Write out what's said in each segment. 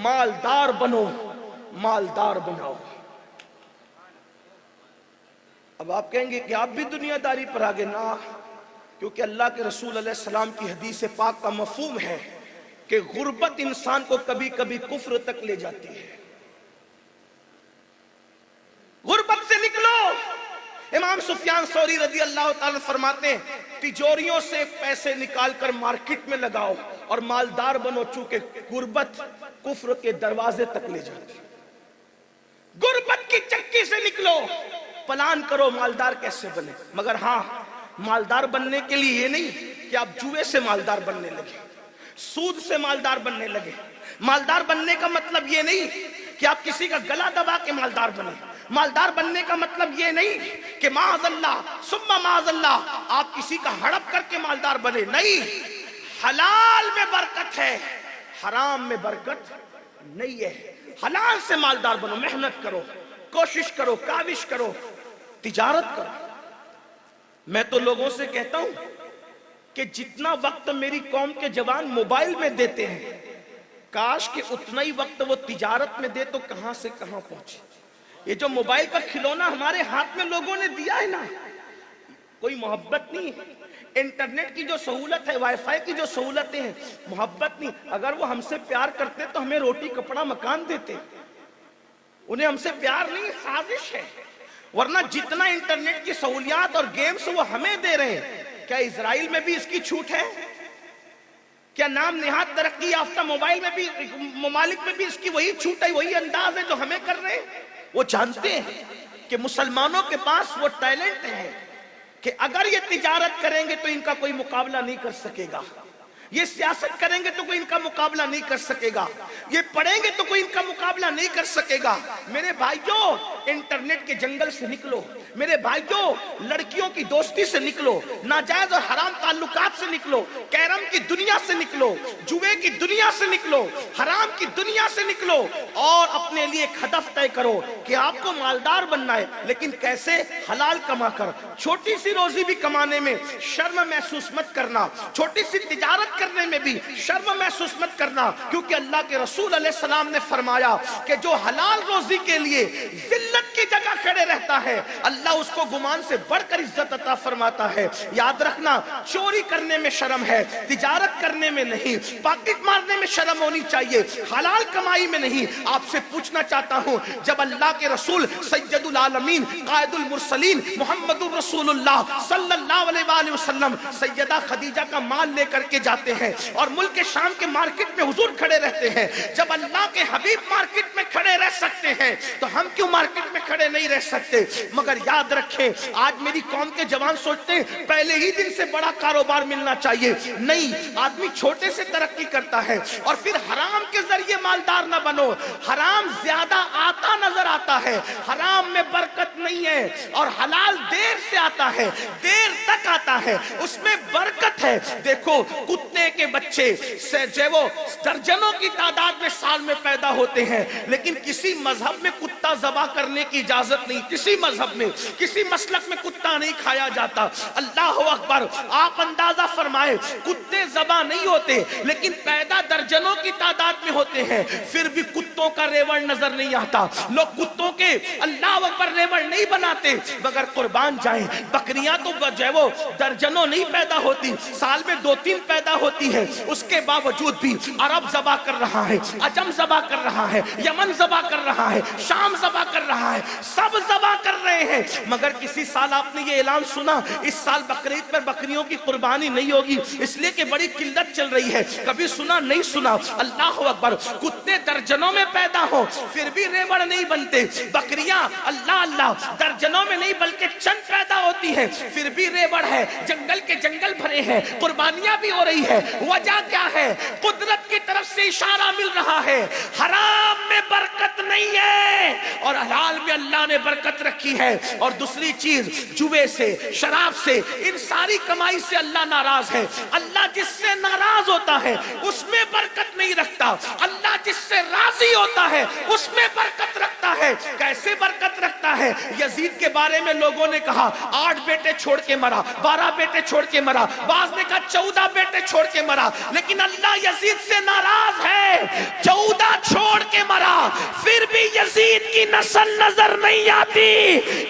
مالدار بنو، مالدار بناؤ۔ اب آپ کہیں گے کہ آپ بھی دنیا داری پر آگے نہ، کیونکہ اللہ کے رسول علیہ السلام کی حدیث پاک کا مفہوم ہے کہ غربت انسان کو کبھی کبھی کفر تک لے جاتی ہے۔ غربت سے نکلو۔ امام سفیان ثوری رضی اللہ تعالیٰ فرماتے ہیں تجوریوں سے پیسے نکال کر مارکیٹ میں لگاؤ اور مالدار بنو، چونکہ غربت کفر کے دروازے تک لے جاتی ہے۔ غربت کی چکی سے نکلو، پلان کرو مالدار کیسے بنے۔ مگر ہاں، مالدار بننے کے لیے یہ نہیں کہ آپ جوئے سے مالدار بننے لگے، سود سے مالدار بننے لگے۔ مالدار بننے کا مطلب یہ نہیں کہ آپ کسی کا گلا دبا کے مالدار بنے۔ مالدار بننے کا مطلب یہ نہیں کہ معاذ اللہ ثم معاذ اللہ آپ کسی کا ہڑپ کر کے مالدار بنے۔ نہیں، حلال میں برکت ہے، حرام میں برکت نہیں ہے۔ حلال سے مالدار بنو، محنت کرو، کوشش کرو، کاوش کرو، تجارت کرو۔ میں تو لوگوں سے کہتا ہوں کہ جتنا وقت میری قوم کے جوان موبائل میں دیتے ہیں، کاش کہ اتنا ہی وقت وہ تجارت میں دے تو کہاں سے کہاں پہنچے۔ یہ جو موبائل کا کھلونا ہمارے ہاتھ میں لوگوں نے دیا ہے نا، کوئی محبت نہیں ہے۔ انٹرنیٹ کی جو سہولت ہے، وائی فائی کی جو سہولتیں ہیں، محبت نہیں۔ اگر وہ ہم سے پیار کرتے تو ہمیں روٹی کپڑا مکان دیتے۔ انہیں ہم سے پیار نہیں، سازش ہے۔ ورنہ جتنا انٹرنیٹ کی سہولیات اور گیمز وہ ہمیں دے رہے ہیں، کیا اسرائیل میں بھی اس کی چھوٹ ہے؟ کیا نام نہاد ترقی یافتہ موبائل میں بھی، ممالک میں بھی اس کی وہی چھوٹ ہے، وہی انداز ہے جو ہمیں کر رہے ہیں؟ وہ جانتے ہیں کہ مسلمانوں کے پاس وہ ٹیلنٹ ہے کہ اگر یہ تجارت کریں گے تو ان کا کوئی مقابلہ نہیں کر سکے گا، یہ سیاست کریں گے تو کوئی ان کا مقابلہ نہیں کر سکے گا، یہ پڑھیں گے تو کوئی ان کا مقابلہ نہیں کر سکے گا۔ میرے بھائیوں، انٹرنیٹ کے جنگل سے نکلو۔ میرے بھائیوں، لڑکیوں کی دوستی سے نکلو، ناجائز اور حرام تعلقات سے نکلو، کیرم کی دنیا سے نکلو، جوئے کی دنیا سے نکلو، حرام کی دنیا سے نکلو، اور اپنے لیے ایک ہدف طے کرو کہ آپ کو مالدار بننا ہے، لیکن کیسے؟ حلال کما کر۔ چھوٹی سی روزی بھی کمانے میں شرم محسوس مت کرنا، چھوٹی سی تجارت کرنے میں بھی شرم محسوس مت کرنا، کیونکہ اللہ کے رسول علیہ السلام نے فرمایا کہ جو حلال روزی کے لیے ذلت کی جگہ کھڑے رہتا ہے، اللہ اس کو گمان سے بڑھ کر عزت عطا فرماتا ہے۔ یاد رکھنا، چوری کرنے میں شرم ہے، تجارت کرنے میں نہیں، پاکٹ مارنے میں شرم ہونی چاہیے، حلال کمائی میں نہیں۔ آپ سے پوچھنا چاہتا ہوں، جب اللہ کے رسول سید العالمین قائد المرسلین محمد رسول اللہ صلی اللہ علیہ وآلہ وسلم سیدہ خدیجہ کا مال لے کر کے جاتے ہیں اور ملک شام کے مارکٹ میں حضور کھڑے رہتے ہیں، جب اللہ کے حبیب مارکٹ میں کھڑے رہ سکتے ہیں تو ہم کیوں مارکٹ میں کھڑے نہیں رہ سکتے؟ مگر یاد رکھیں، آج میری قوم کے جوان سوچتے ہیں پہلے ہی دن سے بڑا کاروبار ملنا چاہیے۔ نہیں، آدمی چھوٹے سے ترقی کرتا ہے اور پھر حرام کے ذریعے مالدار نہ بنو۔ حرام زیادہ آتا نظر آتا ہے، حرام میں برکت نہیں ہے، اور حلال دیر سے آتا ہے، دیر تک آتا ہے، اس میں برکت ہے۔ دیکھو، کتے کے بچے جو وہ درجنوں کی تعداد میں سال میں پیدا ہوتے ہیں، لیکن کسی مذہب میں کتا ذبح کرنے کی اجازت نہیں، کسی مذہب میں، کسی مسلک میں کتا نہیں کھایا جاتا۔ اللہ اکبر! آپ اندازہ فرمائے، کتے ذبح نہیں ہوتے لیکن پیدا درجنوں کی تعداد میں ہوتے ہیں، پھر بھی کتوں کا ریوڑ نظر نہیں آتا۔ لوگ کتوں کے اللہ اکبر ریوڑ نہیں بناتے، مگر قربان جائیں، بکریاں تو جو وہ درجنوں نہیں پیدا ہوتی، سال میں 2-3 پیدا ہوتی ہے، اس کے باوجود بھی عرب ذبح کر رہا ہے، عجم ذبح کر رہا ہے، یمن ذبح کر رہا ہے، شام ذبح کر رہا ہے، سب ذبح کر رہے ہیں۔ مگر کسی سال آپ نے یہ اعلان سنا، اس سال بقرعید پر بکریوں کی قربانی نہیں ہوگی، اس لیے کہ بڑی قلت چل رہی ہے؟ کبھی سنا؟ نہیں سنا۔ اللہ اکبر! کتے درجنوں میں پیدا ہو پھر بھی ریوڑ نہیں بنتے، بکریاں اللہ اللہ درجنوں میں نہیں بلکہ چند پیدا ہوتی ہے، پھر بھی ریوڑ ہے، جنگل کے جنگل بھرے ہیں، قربانیاں بھی ہو رہی ہے۔ وجہ کیا ہے؟ قدرت کی طرف سے اشارہ مل رہا ہے، حرام میں برکت نہیں ہے اور حلال میں اللہ نے برکت رکھی ہے۔ اور دوسری چیز، جوے سے، شراب سے، ان ساری کمائی سے اللہ ناراض ہے۔ اللہ جس سے ناراض ہوتا ہے اس میں برکت نہیں رکھتا، اللہ جس سے راضی ہوتا ہے اس میں برکت رکھتا ہے۔ کیسے برکت رکھتا ہے؟ یزید کے بارے میں لوگوں نے کہا 8 بیٹے چھوڑ کے مرا، 12 بیٹے چھوڑ کے مرا، بعض نے کہا 14 بیٹے چھوڑ کے مرا، لیکن اللہ یزید سے ناراض ہے، 14 چھوڑ مرا پھر بھی یزید کی نسل نظر نہیں آتی.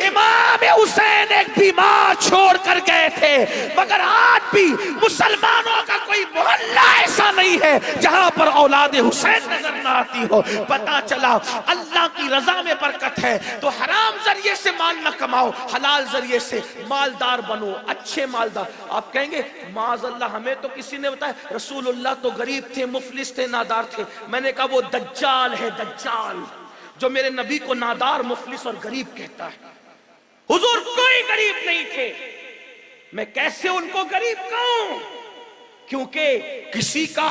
امام حسین ایک بیمار چھوڑ کر گئے تھے، مگر آج بھی مسلمانوں کا کوئی محلہ ایسا نہیں ہے جہاں پر اولاد حسین نظر نہ آتی ہو. پتا چلا اللہ کی رضا میں برکت ہے تو حرام ذریعے سے مال نہ کماؤ، حلال ذریعے سے مالدار بنو، اچھے مالدار. آپ کہیں گے معاذ اللہ ہمیں تو کسی نے بتایا رسول اللہ تو غریب تھے، مفلس تھے، نادار تھے. میں نے کہا وہ دجال ہے، دجال جو میرے نبی کو نادار، مفلس اور غریب کہتا ہے. حضور کوئی غریب نہیں تھے. میں کیسے ان کو غریب کہوں؟ کیونکہ کسی کا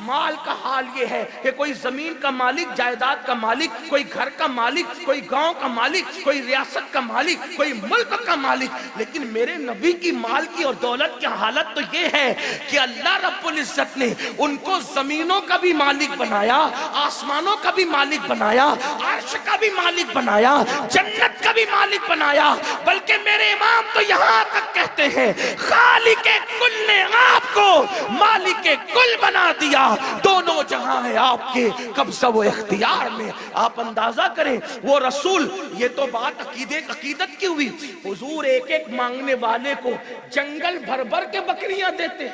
مال کا حال یہ ہے کہ کوئی زمین کا مالک، جائیداد کا مالک، کوئی گھر کا مالک، کوئی گاؤں کا مالک، کوئی ریاست کا مالک، کوئی ملک کا مالک. لیکن میرے نبی کی مال کی اور دولت کی حالت تو یہ ہے کہ اللہ رب العزت نے ان کو زمینوں کا بھی مالک بنایا، آسمانوں کا بھی مالک بنایا، عرش کا بھی مالک بنایا، جنت کا بھی مالک بنایا. بلکہ میرے امام تو یہاں تک کہتے ہیں خالق کل نے آپ کو مالک کل بنا دیا، دونوں جہاں ہیں آپ کے قبضہ و اختیار میں. آپ اندازہ کریں وہ رسول، یہ تو بات عقیدت کی ہوئی. حضور ایک ایک مانگنے والے کو جنگل بھر بھر کے بکریاں دیتے،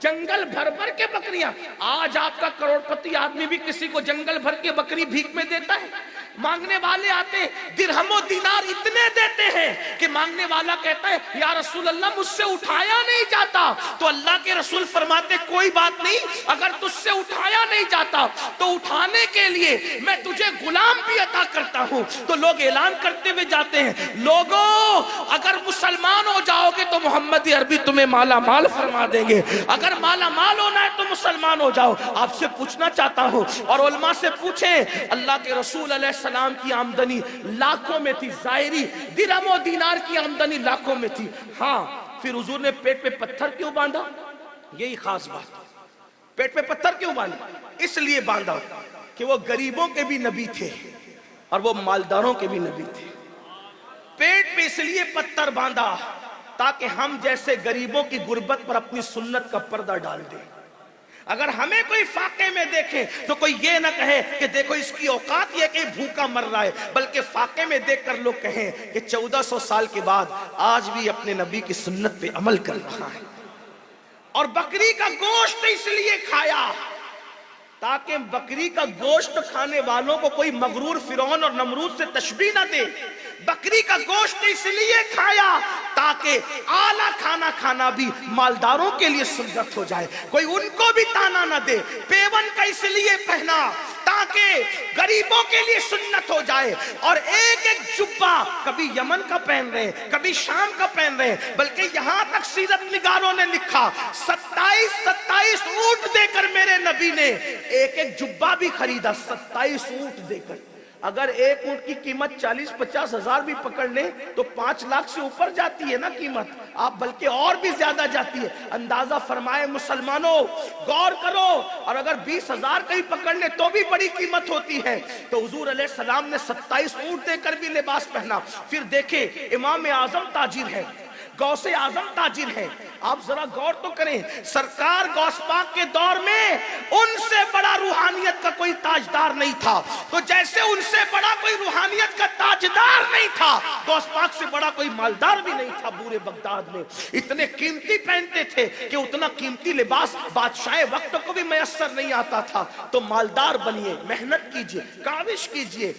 جنگل بھر بھر کے بکریاں. آج آپ کا کروڑ پتی آدمی بھی کسی کو جنگل بھر کے بکری بھیک میں دیتا ہے. مانگنے والے آتے درہم و دینار اتنے دیتے ہیں کہ مانگنے والا کہتا ہے یا رسول اللہ مجھ سے اٹھایا نہیں جاتا. تو اللہ کے رسول فرماتے کوئی بات نہیں، اگر تجھ سے اٹھایا نہیں جاتا تو اٹھانے کے لیے میں تجھے غلام بھی عطا کرتا ہوں. تو لوگ اعلان کرتے ہوئے جاتے ہیں لوگوں اگر مسلمان ہو جاؤ گے تو محمد عربی تمہیں مالا مال فرما دیں گے، اگر مالا مال ہونا ہے تو مسلمان ہو جاؤ. آپ سے پوچھنا چاہتا ہوں اور علماء سے پوچھیں، اللہ کے رسول علیہ السلام کی آمدنی لاکھوں میں تھی، ظاہری درہم و دینار کی آمدنی لاکھوں میں تھی. ہاں پھر حضور نے پیٹ پہ پتھر کیوں باندھا؟ یہی خاص بات. پیٹ پہ پتھر کیوں باندھا؟ اس لیے باندھا کہ وہ غریبوں کے بھی نبی تھے اور وہ مالداروں کے بھی نبی تھے. پیٹ پہ اس لیے پتھر باندھا تاکہ ہم جیسے غریبوں کی غربت پر اپنی سنت کا پردہ ڈال دیں. اگر ہمیں کوئی فاقے میں دیکھے تو کوئی یہ نہ کہے کہ دیکھو اس کی اوقات یہ کہ بھوکا مر رہا ہے، بلکہ فاقے میں دیکھ کر لوگ کہیں کہ 1400 سال کے بعد آج بھی اپنے نبی کی سنت پہ عمل کر رہا ہے. اور بکری کا گوشت اس لیے کھایا تاکہ بکری کا گوشت کھانے والوں کو کوئی مغرور فرعون اور نمرود سے تشبیہ نہ دے. بکری کا گوشت اس لیے کھایا تاکہ اعلیٰ کھانا کھانا بھی مالداروں کے لیے سنت ہو جائے، کوئی ان کو بھی تانا نہ دے. پیون کا اس لیے پہنا تاکہ غریبوں کے لیے سنت ہو جائے. اور ایک ایک جبہ کبھی یمن کا پہن رہے ہیں، کبھی شام کا پہن رہے ہیں، بلکہ یہاں تک سیرت نگاروں نے لکھا 27 اونٹ دے کر میرے نبی نے ایک ایک جبہ بھی خریدا. 27 اونٹ دے کر. اگر ایک اونٹ کی قیمت 40-50 ہزار بھی پکڑ لیں تو 5 لاکھ سے اوپر جاتی ہے نا قیمت، آپ بلکہ اور بھی زیادہ جاتی ہے. اندازہ فرمائے مسلمانوں، غور کرو. اور اگر 20 ہزار کا ہی پکڑ لیں تو بھی بڑی قیمت ہوتی ہے. تو حضور علیہ السلام نے 27 اونٹ دے کر بھی لباس پہنا. پھر دیکھیں امام اعظم تاجر ہے، غوث اعظم تاجر ہے. آپ ذرا غور تو کریں، سرکار غوث پاک کے دور میں ان سے بڑا روحانیت کا کوئی تاجدار نہیں تھا. تو جیسے ان سے بڑا کوئی روحانیت کا تاجدار نہیں تھا، غوث پاک سے بڑا کوئی مالدار بھی نہیں تھا. پورے بغداد میں اتنے قیمتی پہنتے تھے کہ اتنا قیمتی لباس بادشاہ وقت کو بھی میسر نہیں آتا تھا. تو مالدار بنیے، محنت کیجئے، کاوش کیجئے.